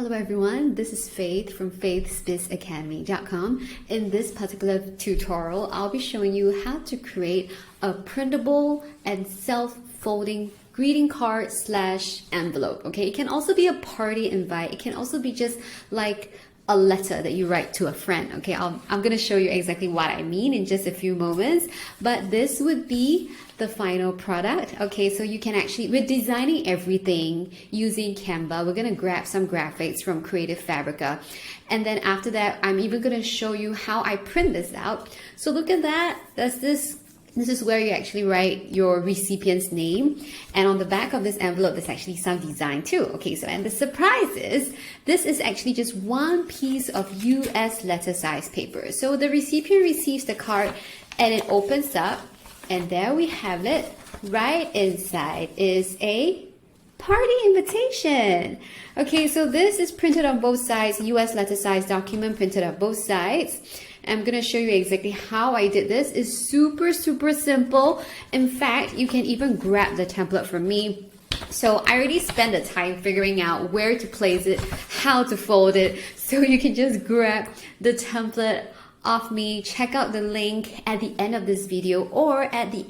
Hello everyone, this is Faith from faithsbizacademy.com. In this particular tutorial, I'll be showing you how to create a printable and self-folding greeting card / envelope. Okay, it can also be a party invite. It can also be just like a letter that you write to a friend. Okay, I'm going to show you exactly what I mean in just a few moments, but this would be the final product. Okay, so you can actually, we're designing everything using Canva. We're going to grab some graphics from Creative Fabrica, and then after that I'm even going to show you how I print this out. So look at that. This is where you actually write your recipient's name, and on the back of this envelope there's actually some design too. Okay, so and the surprise is this is actually just one piece of US letter size paper. So the recipient receives the card and it opens up, and there we have it. Right inside is a party invitation. Okay, so this is printed on both sides, US letter size document printed on both sides. I'm going to show you exactly how I did this. It's super simple. In fact, you can even grab the template from me. So I already spent the time figuring out where to place it, how to fold it. So you can just grab the template off me. Check out the link at the end of this video or at the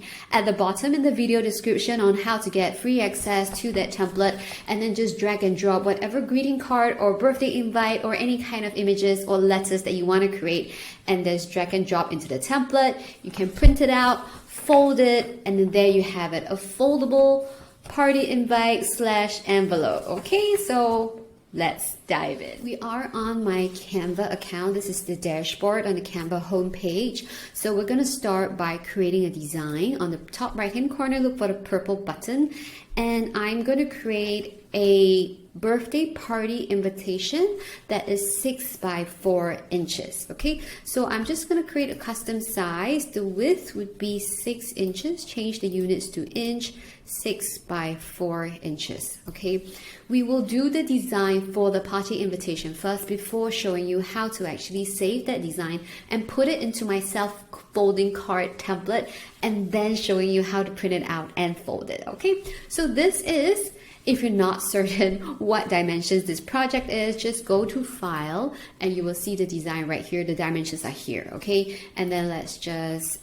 bottom in the video description on how to get free access to that template, and then just drag and drop whatever greeting card or birthday invite or any kind of images or letters that you want to create, and just drag and drop into the template. You can print it out, fold it, and then there you have it, a foldable party invite / envelope. Okay, so let's dive in. We are on my Canva account. This is the dashboard on the Canva homepage. So we're going to start by creating a design. On the top right hand corner, look for the purple button, and I'm going to create a birthday party invitation that is 6 by 4 inches. Okay, so I'm just going to create a custom size. The width would be 6 inches. Change the units to inch. 6 by 4 inches. Okay, we will do the design for the party invitation first before showing you how to actually save that design and put it into my self-folding card template, and then showing you how to print it out and fold it. Okay, so this is, if you're not certain what dimensions this project is, just go to File and you will see the design right here. The dimensions are here. Okay, and then let's just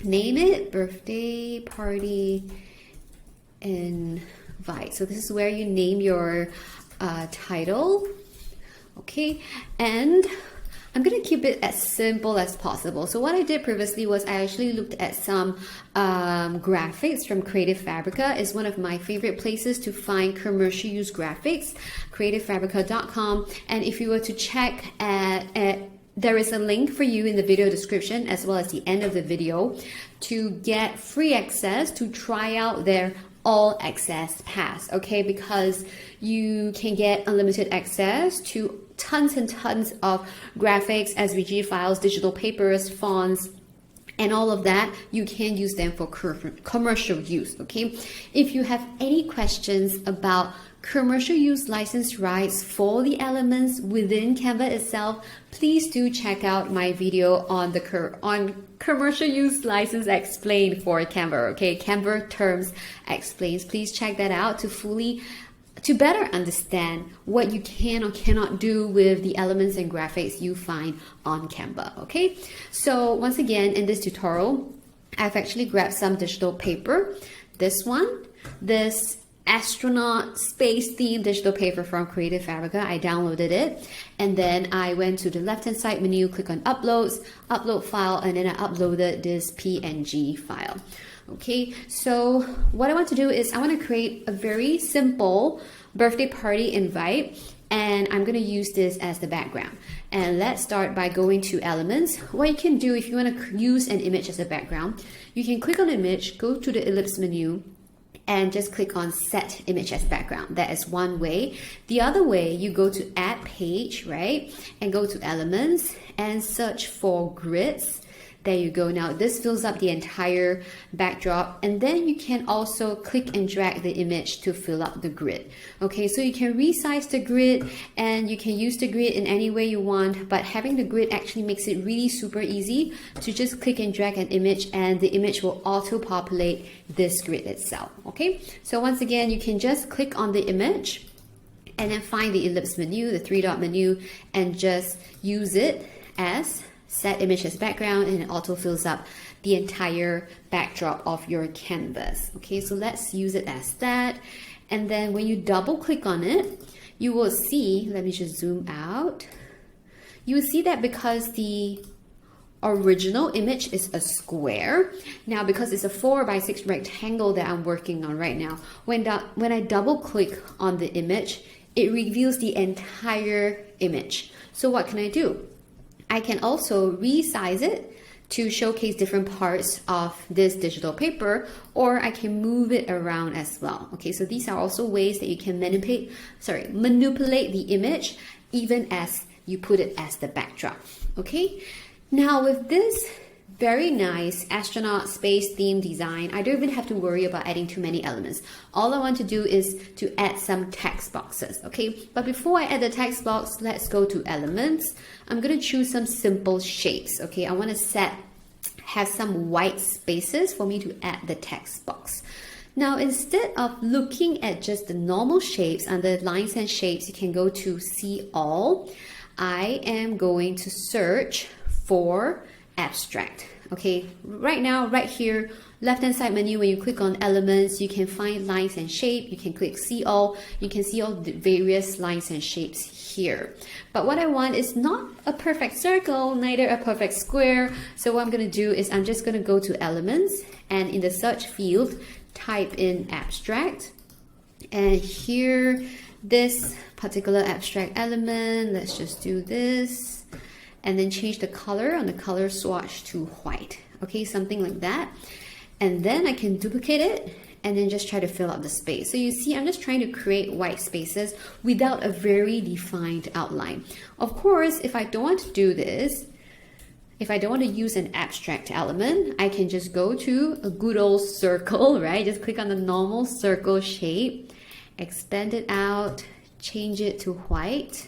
name it birthday party invite. So this is where you name your title. Okay, and I'm going to keep it as simple as possible. So what I did previously was I actually looked at some graphics from Creative Fabrica. It's one of my favorite places to find commercial use graphics, creativefabrica.com. And if you were to check there is a link for you in the video description as well as the end of the video to get free access to try out their all access pass. Okay, because you can get unlimited access to tons and tons of graphics, SVG files, digital papers, fonts, and all of that. You can use them for commercial use. Okay, if you have any questions about commercial use license rights for the elements within Canva itself, please do check out my video on commercial use license explained for Canva. Okay, Canva terms explains. Please check that out to better understand what you can or cannot do with the elements and graphics you find on Canva. Okay, so once again, in this tutorial, I've actually grabbed some digital paper. This astronaut space themed digital paper from Creative Fabrica. I downloaded it, and then I went to the left hand side menu, click on upload file, and then I uploaded this PNG file. Okay, so what I want to do is I want to create a very simple birthday party invite, and I'm going to use this as the background. And let's start by going to elements. What you can do if you want to use an image as a background, you can click on image, go to the ellipse menu, and just click on set image as background. That is one way. The other way, you go to add page, right? And go to elements and search for grids. There you go. Now this fills up the entire backdrop, and then you can also click and drag the image to fill up the grid. Okay, so you can resize the grid and you can use the grid in any way you want, but having the grid actually makes it really super easy to just click and drag an image, and the image will auto populate this grid itself. Okay, so once again, you can just click on the image and then find the ellipse menu, the 3-dot menu, and just use it as set image as background, and it auto fills up the entire backdrop of your canvas. Okay, so let's use it as that. And then when you double click on it, you will see, let me just zoom out. You will see that because the original image is a square, now because it's a 4x6 rectangle that I'm working on right now, when I double click on the image, it reveals the entire image. So what can I do? I can also resize it to showcase different parts of this digital paper, or I can move it around as well. Okay, so these are also ways that you can manipulate the image even as you put it as the backdrop. Okay, now with this very nice astronaut space theme design, I don't even have to worry about adding too many elements. All I want to do is to add some text boxes, okay? But before I add the text box, let's go to elements. I'm gonna choose some simple shapes, okay? I wanna have some white spaces for me to add the text box. Now, instead of looking at just the normal shapes under lines and shapes, you can go to see all. I am going to search for abstract. Okay, right now, right here, left-hand side menu, when you click on elements, you can find lines and shape. You can click see all. You can see all the various lines and shapes here. But what I want is not a perfect circle, neither a perfect square. So what I'm going to do is I'm just going to go to elements, and in the search field, type in abstract. And here, this particular abstract element, let's just do this. And then change the color on the color swatch to white. Okay, something like that. And then I can duplicate it and then just try to fill up the space. So you see, I'm just trying to create white spaces without a very defined outline. Of course, if I don't want to do this, if I don't want to use an abstract element, I can just go to a good old circle, right? Just click on the normal circle shape, expand it out, change it to white.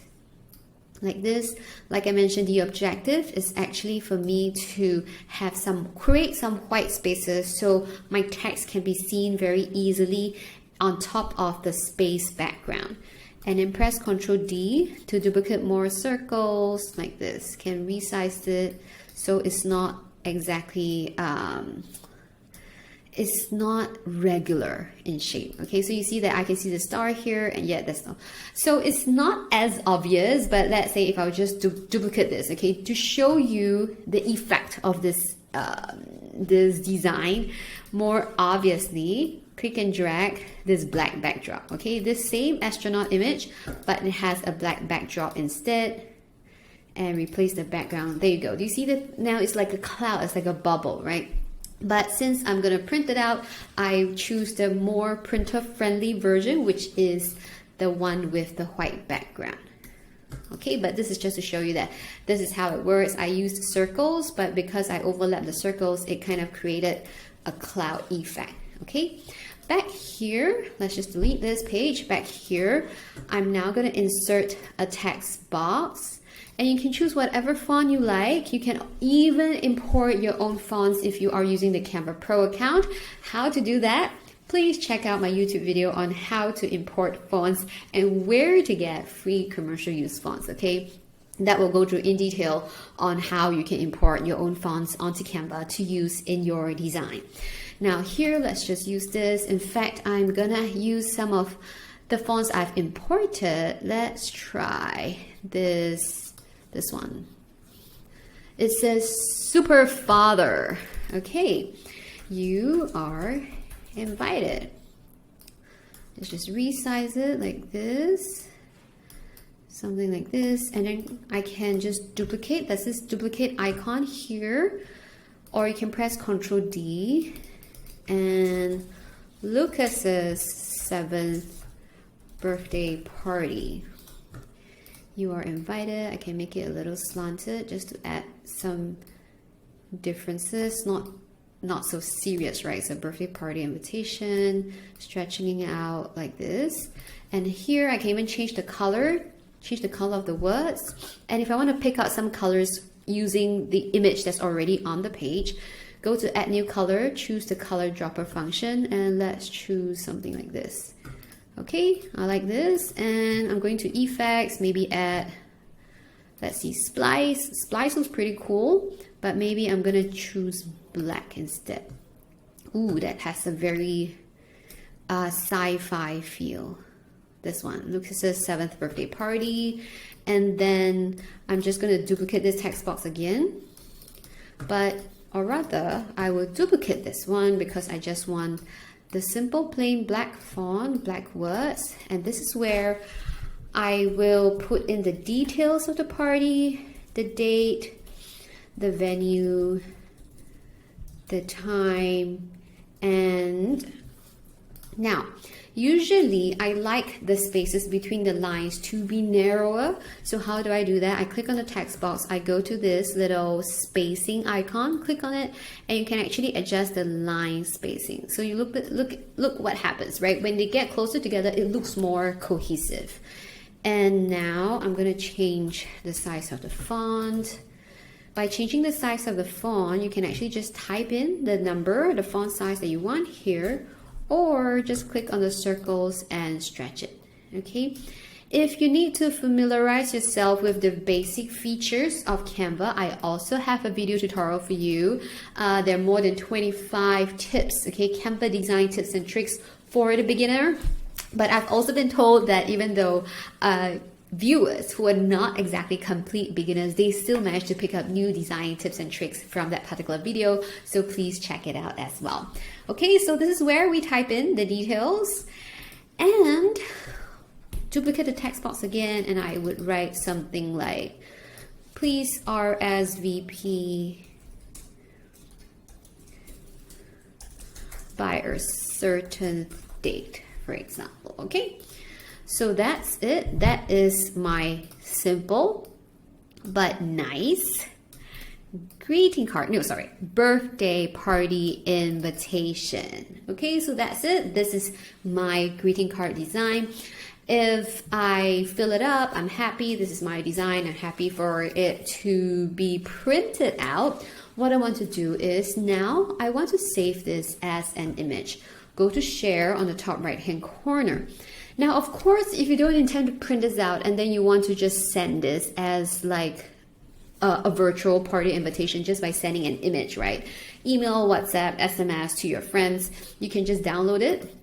Like this. Like I mentioned, the objective is actually for me to have create some white spaces so my text can be seen very easily on top of the space background. And then press Ctrl D to duplicate more circles like this. Can resize it so it's not exactly it's not regular in shape. Okay, so you see that I can see the star here, and yet that's not. So it's not as obvious, but let's say if I would just duplicate this, okay, to show you the effect of this this design more obviously, click and drag this black backdrop. Okay, this same astronaut image, but it has a black backdrop instead. And replace the background. There you go. Do you see that now it's like a cloud, it's like a bubble, right? But since I'm going to print it out, I choose the more printer-friendly version, which is the one with the white background. Okay, but this is just to show you that this is how it works. I used circles, but because I overlapped the circles, it kind of created a cloud effect. Okay, back here, let's just delete this page. Back here, I'm now going to insert a text box. And you can choose whatever font you like. You can even import your own fonts if you are using the Canva Pro account. How to do that? Please check out my YouTube video on how to import fonts and where to get free commercial use fonts, okay? That will go through in detail on how you can import your own fonts onto Canva to use in your design. Now here, let's just use this. In fact, I'm gonna use some of the fonts I've imported. Let's try this one. It says Super Father. Okay, you are invited. Let's just resize it like this, something like this, and then I can just duplicate. That's this duplicate icon here, or you can press Ctrl D and Lucas's 7th birthday party. You are invited. I can make it a little slanted just to add some differences. Not so serious, right? It's a birthday party invitation, stretching it out like this. And here I can even change the color of the words. And if I want to pick out some colors using the image that's already on the page, go to add new color, choose the color dropper function, and let's choose something like this. Okay, I like this, and I'm going to effects, maybe add, let's see, splice. Splice was pretty cool, but maybe I'm gonna choose black instead. Ooh, that has a very sci-fi feel. This one, Lucas's 7th birthday party. And then I'm just gonna duplicate this text box again. Or rather, I will duplicate this one because I just want the simple plain black font, black words. And this is where I will put in the details of the party, the date, the venue, the time, and now, usually I like the spaces between the lines to be narrower. So how do I do that? I click on the text box, I go to this little spacing icon, click on it, and you can actually adjust the line spacing. So you look what happens, right? When they get closer together, it looks more cohesive. And now I'm going to change the size of the font. By changing the size of the font, you can actually just type in the number, the font size that you want here, or just click on the circles and stretch it, okay? If you need to familiarize yourself with the basic features of Canva, I also have a video tutorial for you. There are more than 25 tips, okay? Canva design tips and tricks for the beginner. But I've also been told that even though viewers who are not exactly complete beginners, they still manage to pick up new design tips and tricks from that particular video. So please check it out as well. Okay, so this is where we type in the details and duplicate the text box again, and I would write something like, please RSVP by a certain date, for example, okay? So that's it. That is my simple but nice greeting card. No, sorry, birthday party invitation. Okay, so that's it. This is my greeting card design. If I fill it up, I'm happy. This is my design. I'm happy for it to be printed out. What I want to do is now I want to save this as an image. Go to share on the top right hand corner. Now, of course, if you don't intend to print this out and then you want to just send this as like a virtual party invitation just by sending an image, right? Email, WhatsApp, SMS to your friends. You can just download it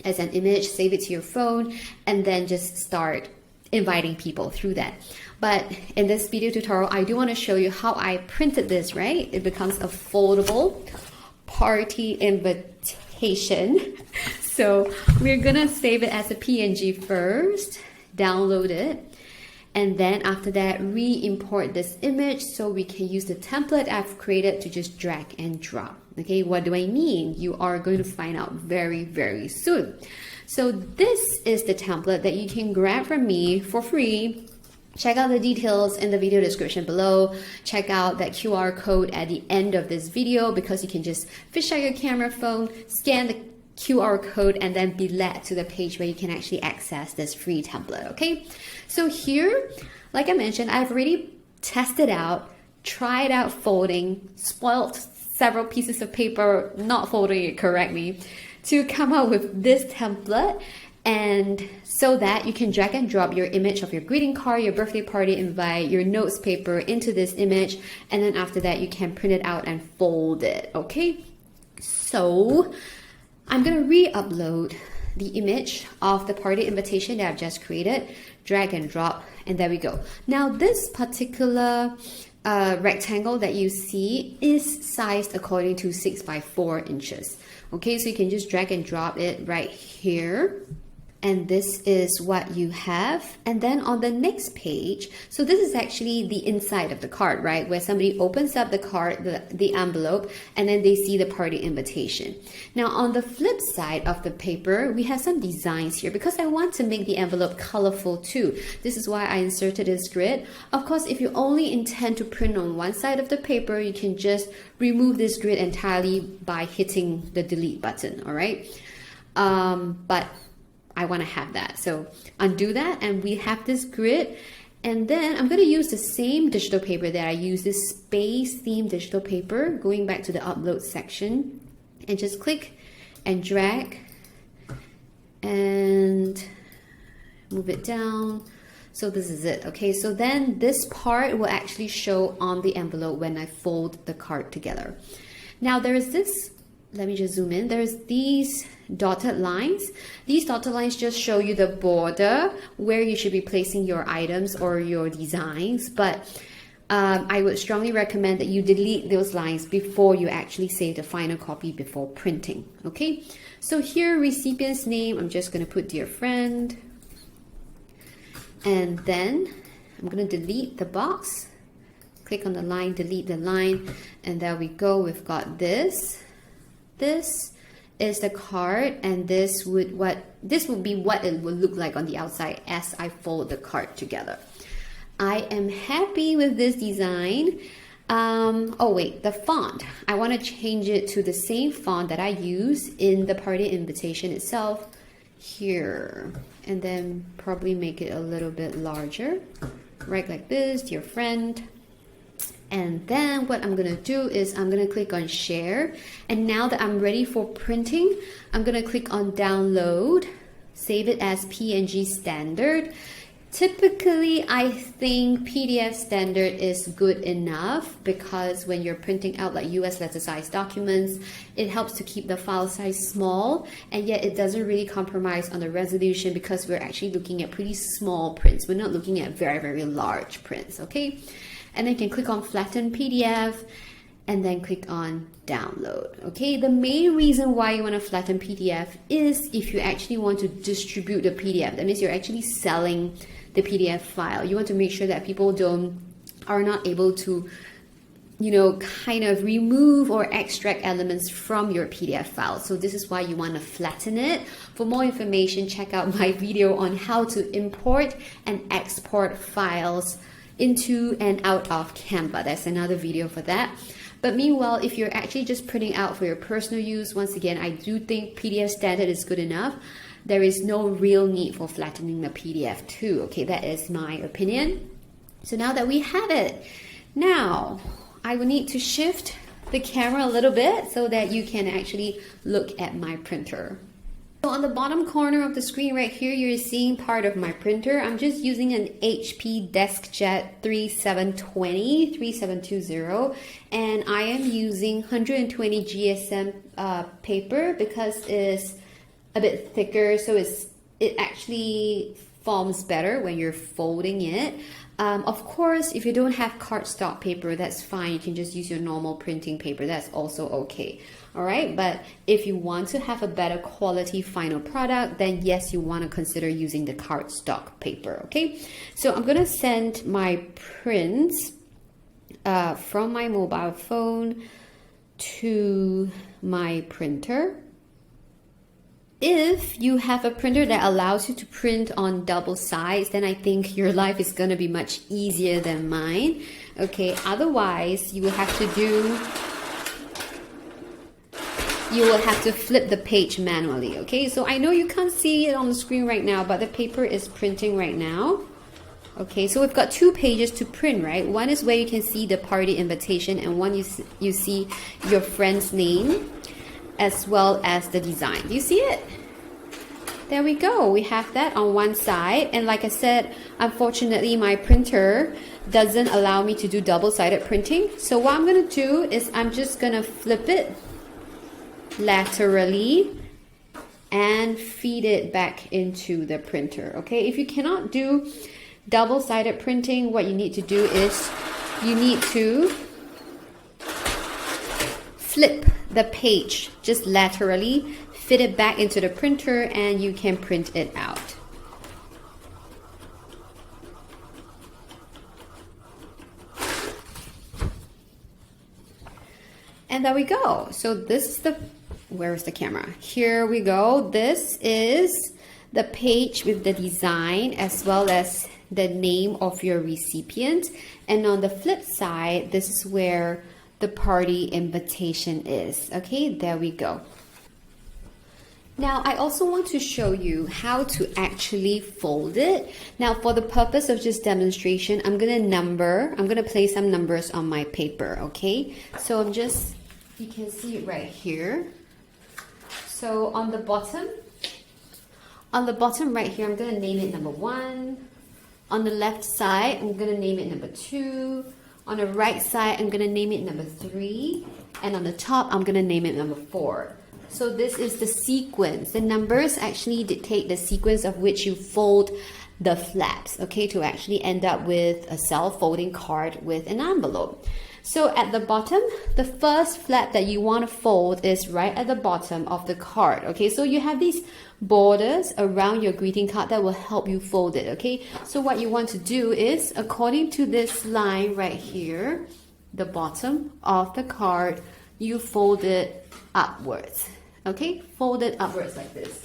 as an image, save it to your phone, and then just start inviting people through that. But in this video tutorial, I do want to show you how I printed this, right? It becomes a foldable party invitation. So we're gonna save it as a PNG first, download it, and then after that, re-import this image so we can use the template I've created to just drag and drop. Okay, what do I mean? You are going to find out very, very soon. So this is the template that you can grab from me for free. Check out the details in the video description below. Check out that QR code at the end of this video because you can just fish out your camera phone, scan the QR code, and then be led to the page where you can actually access this free template, okay? So here, like I mentioned, I've already tested out, tried out folding, spoiled several pieces of paper, not folding it correctly, to come up with this template, and so that you can drag and drop your image of your greeting card, your birthday party invite, your notes paper into this image, and then after that you can print it out and fold it, okay? So I'm gonna re-upload the image of the party invitation that I've just created, drag and drop, and there we go. Now this particular rectangle that you see is sized according to 6 by 4 inches. Okay, so you can just drag and drop it right here. And this is what you have. And then on the next page, so this is actually the inside of the card, right? Where somebody opens up the card, the envelope, and then they see the party invitation. Now on the flip side of the paper, we have some designs here because I want to make the envelope colorful too. This is why I inserted this grid. Of course, if you only intend to print on one side of the paper, you can just remove this grid entirely by hitting the delete button, all right? But I want to have that. So undo that and we have this grid. And then I'm going to use the same digital paper that I use, this space theme digital paper, going back to the upload section and just click and drag and move it down. So this is it. Okay, so then this part will actually show on the envelope when I fold the card together. Now there is this, let me just zoom in. There's these dotted lines. These dotted lines just show you the border where you should be placing your items or your designs, but I would strongly recommend that you delete those lines before you actually save the final copy before printing. Okay, so here, recipient's name, I'm just going to put dear friend, and then I'm going to delete the box, click on the line, delete the line, and there we go. We've got this. This is the card, and this would be what it would look like on the outside as I fold the card together. I am happy with this design. Oh wait, the font. I want to change it to the same font that I use in the party invitation itself here, and then probably make it a little bit larger, right, like this, dear friend. And then what I'm going to do is I'm going to click on share, and now that I'm ready for printing, I'm going to click on download, save it as PNG standard. Typically, I think PDF standard is good enough because when you're printing out like US letter size documents, it helps to keep the file size small, and yet it doesn't really compromise on the resolution because we're actually looking at pretty small prints. We're not looking at very, very large prints, okay? And then you can click on flatten PDF and then click on download. Okay, the main reason why you want to flatten PDF is if you actually want to distribute the PDF. That means you're actually selling the PDF file. You want to make sure that people are not able to, you know, kind of remove or extract elements from your PDF file. So this is why you want to flatten it. For more information, check out my video on how to import and export files into and out of Canva. That's another video for that. But meanwhile, if you're actually just printing out for your personal use, once again, I do think PDF standard is good enough. There is no real need for flattening the PDF too. Okay, that is my opinion. So now that we have it, now I will need to shift the camera a little bit so that you can actually look at my printer. So on the bottom corner of the screen right here, you're seeing part of my printer. I'm just using an HP DeskJet 3720, and I am using 120 GSM paper because it's a bit thicker, so it actually forms better when you're folding it. Of course, if you don't have cardstock paper, that's fine. You can just use your normal printing paper. That's also okay. All right, but if you want to have a better quality final product, then yes, you want to consider using the cardstock paper. Okay, so I'm gonna send my prints from my mobile phone to my printer. If you have a printer that allows you to print on double sides, then I think your life is going to be much easier than mine. Okay, otherwise you will have to flip the page manually. Okay, so I know you can't see it on the screen right now, but the paper is printing right now. Okay, so we've got two pages to print, right? One is where you can see the party invitation, and one you see your friend's name as well as the design. Do you see it? There we go. We have that on one side. And like I said, unfortunately, my printer doesn't allow me to do double-sided printing. So what I'm going to do is I'm just going to flip it laterally and feed it back into the printer. Okay, if you cannot do double-sided printing, what you need to do is you need to flip the page just laterally, fit it back into the printer, and you can print it out. And there we go. So this is where is the camera? Here we go. This is the page with the design as well as the name of your recipient. And on the flip side, this is where the party invitation is. Okay, there we go. Now, I also want to show you how to actually fold it. Now, for the purpose of just demonstration, I'm gonna place some numbers on my paper, okay? So you can see it right here. So on the bottom On the bottom right here, I'm going to name it number 1. On the left side, I'm going to name it number 2. On the right side, I'm going to name it number 3. And on the top, I'm going to name it number 4. So this is the sequence. The numbers actually dictate the sequence of which you fold the flaps, okay, to actually end up with a self-folding card with an envelope. So at the bottom, the first flap that you want to fold is right at the bottom of the card, okay? So you have these borders around your greeting card that will help you fold it, okay? So what you want to do is, according to this line right here, the bottom of the card, you fold it upwards, okay? Fold it upwards like this.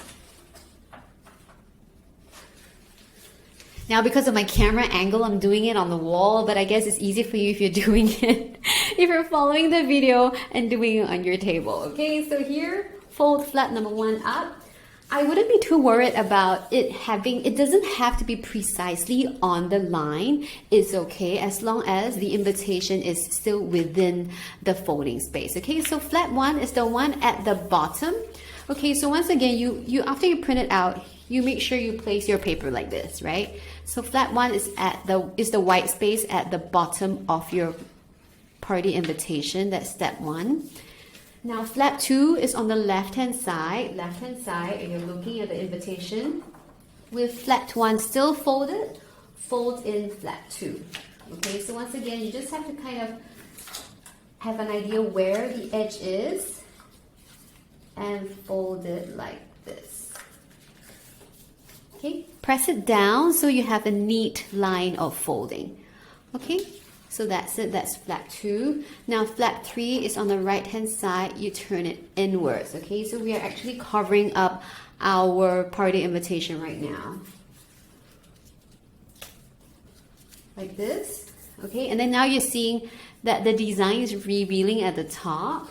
Now, because of my camera angle, I'm doing it on the wall, but I guess it's easy for you if you're doing it, if you're following the video and doing it on your table. Okay, so here, fold flap number 1 up. I wouldn't be too worried about it doesn't have to be precisely on the line. It's okay as long as the invitation is still within the folding space. Okay, so flap 1 is the one at the bottom. Okay, so once again, you after you print it out, you make sure you place your paper like this, right? So flap 1 is the white space at the bottom of your party invitation. That's step 1. Now flap 2 is on the left-hand side, and you're looking at the invitation. With flap 1 still folded, fold in flap 2. Okay, so once again, you just have to kind of have an idea where the edge is and fold it like this. Okay, press it down so you have a neat line of folding. Okay, so that's it, that's flap 2. Now flap 3 is on the right hand side, you turn it inwards. Okay, so we are actually covering up our party invitation right now. Like this. Okay, and then now you're seeing that the design is revealing at the top.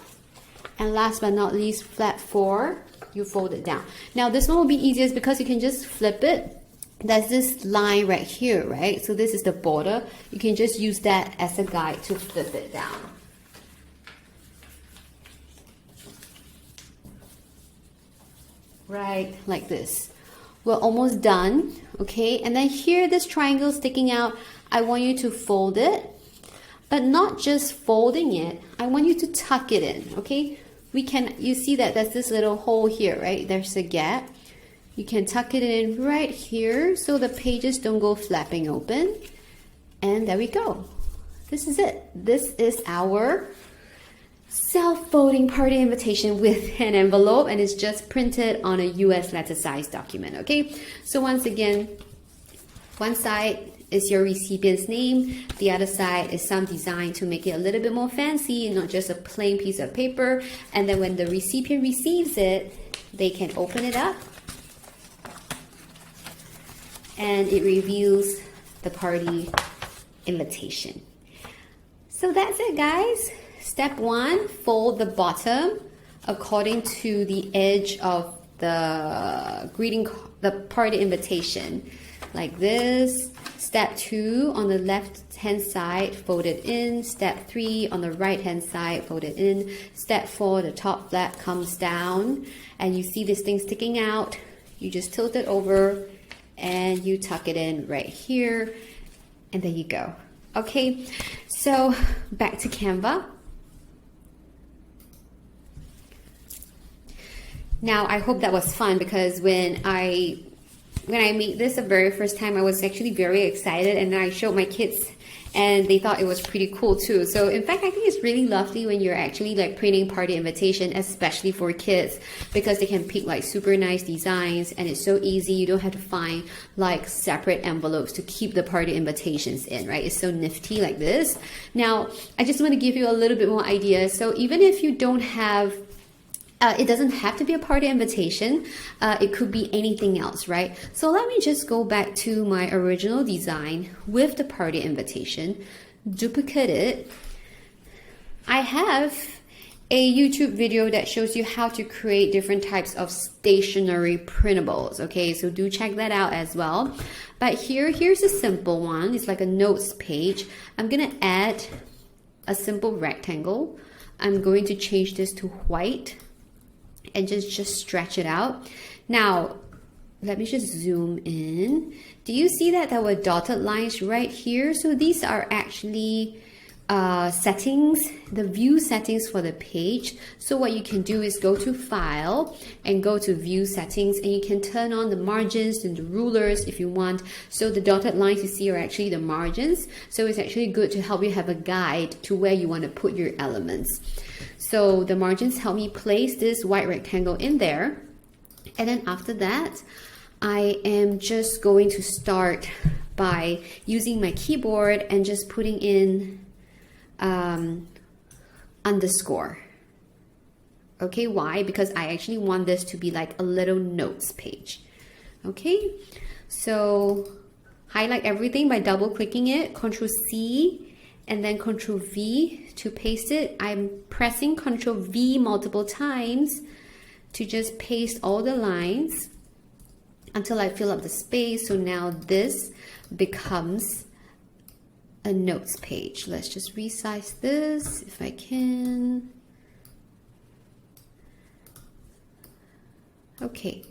And last but not least, flap 4, you fold it down. Now this one will be easiest because you can just flip it. There's this line right here, right? So this is the border. You can just use that as a guide to flip it down. Right, like this. We're almost done, okay? And then here, this triangle sticking out, I want you to fold it, but not just folding it. I want you to tuck it in, okay? You see that there's this little hole here, right? There's a gap. You can tuck it in right here so the pages don't go flapping open. And there we go. This is it. This is our self-folding party invitation with an envelope, and it's just printed on a US letter size document, okay? So once again, one side is your recipient's name, the other side is some design to make it a little bit more fancy, not just a plain piece of paper. And then when the recipient receives it, they can open it up and it reveals the party invitation. So that's it, guys. Step 1, fold the bottom according to the edge of the party invitation, like this. Step 2, on the left hand side, fold it in. Step 3, on the right hand side, fold it in. Step 4, the top flap comes down and you see this thing sticking out. You just tilt it over and you tuck it in right here, and there you go. Okay, so back to Canva. Now I hope that was fun, because when I made this the very first time, I was actually very excited, and I showed my kids and they thought it was pretty cool too. So in fact, I think it's really lovely when you're actually like printing party invitation, especially for kids, because they can pick like super nice designs and it's so easy. You don't have to find like separate envelopes to keep the party invitations in, right? It's so nifty like this. Now, I just want to give you a little bit more idea. So even if you don't have it doesn't have to be a party invitation. It could be anything else, right? So let me just go back to my original design with the party invitation, duplicate it. I have a YouTube video that shows you how to create different types of stationery printables, okay? So do check that out as well. But here's a simple one. It's like a notes page. I'm gonna add a simple rectangle. I'm going to change this to white and just stretch it out. Now, let me just zoom in. Do you see that there were dotted lines right here? So these are actually settings, the view settings for the page. So what you can do is go to File and go to View Settings, and you can turn on the margins and the rulers if you want. So the dotted lines you see are actually the margins. So it's actually good to help you have a guide to where you want to put your elements. So the margins help me place this white rectangle in there. And then after that, I am just going to start by using my keyboard and just putting in underscore. Okay, why? Because I actually want this to be like a little notes page. Okay, so highlight everything by double clicking it, Ctrl C and then Ctrl V to paste it. I'm pressing Ctrl V multiple times to just paste all the lines until I fill up the space. So now this becomes a notes page. Let's just resize this if I can. Okay,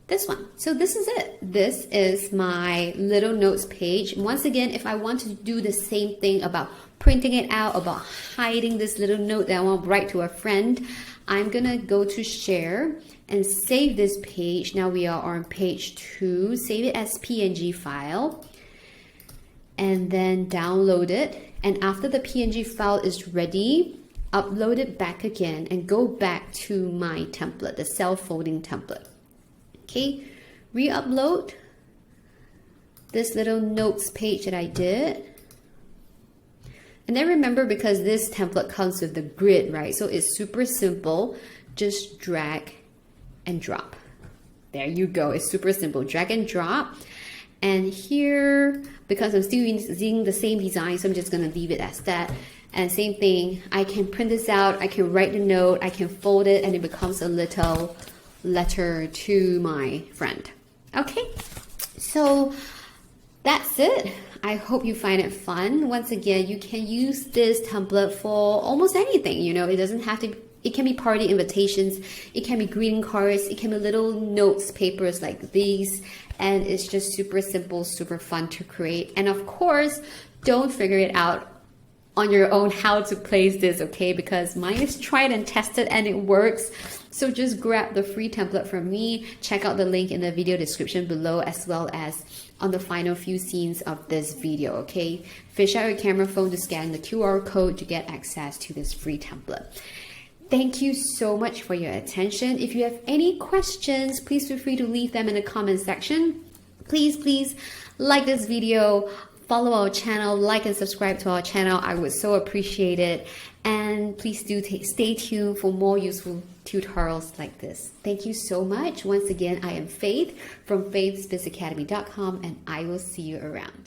this one. So this is it. This is my little notes page. Once again, if I want to do the same thing about printing it out, about hiding this little note that I want to write to a friend, I'm gonna go to share and save this page. Now we are on page 2. Save it as PNG file and then download it. And after the PNG file is ready, upload it back again and go back to my template, the self-folding template. Okay, re-upload this little notes page that I did. And then remember, because this template comes with the grid, right? So it's super simple. Just drag and drop. There you go. It's super simple. Drag and drop. And here, because I'm still using the same design, so I'm just going to leave it as that. And same thing, I can print this out, I can write the note, I can fold it, and it becomes a little letter to my friend. Okay, so that's it. I hope you find it fun. Once again, you can use this template for almost anything, you know, it doesn't have to, it can be party invitations, it can be greeting cards, it can be little notes, papers like these, and it's just super simple, super fun to create. And of course, don't figure it out on your own how to place this, okay? Because mine is tried and tested and it works. So just grab the free template from me. Check out the link in the video description below, as well as on the final few scenes of this video, okay? Fish out your camera phone to scan the QR code to get access to this free template. Thank you so much for your attention. If you have any questions, please feel free to leave them in the comment section. Please like this video, follow our channel, like and subscribe to our channel. I would so appreciate it. And please do stay tuned for more useful tutorials like this. Thank you so much. Once again, I am Faith from faithsbizacademy.com, and I will see you around.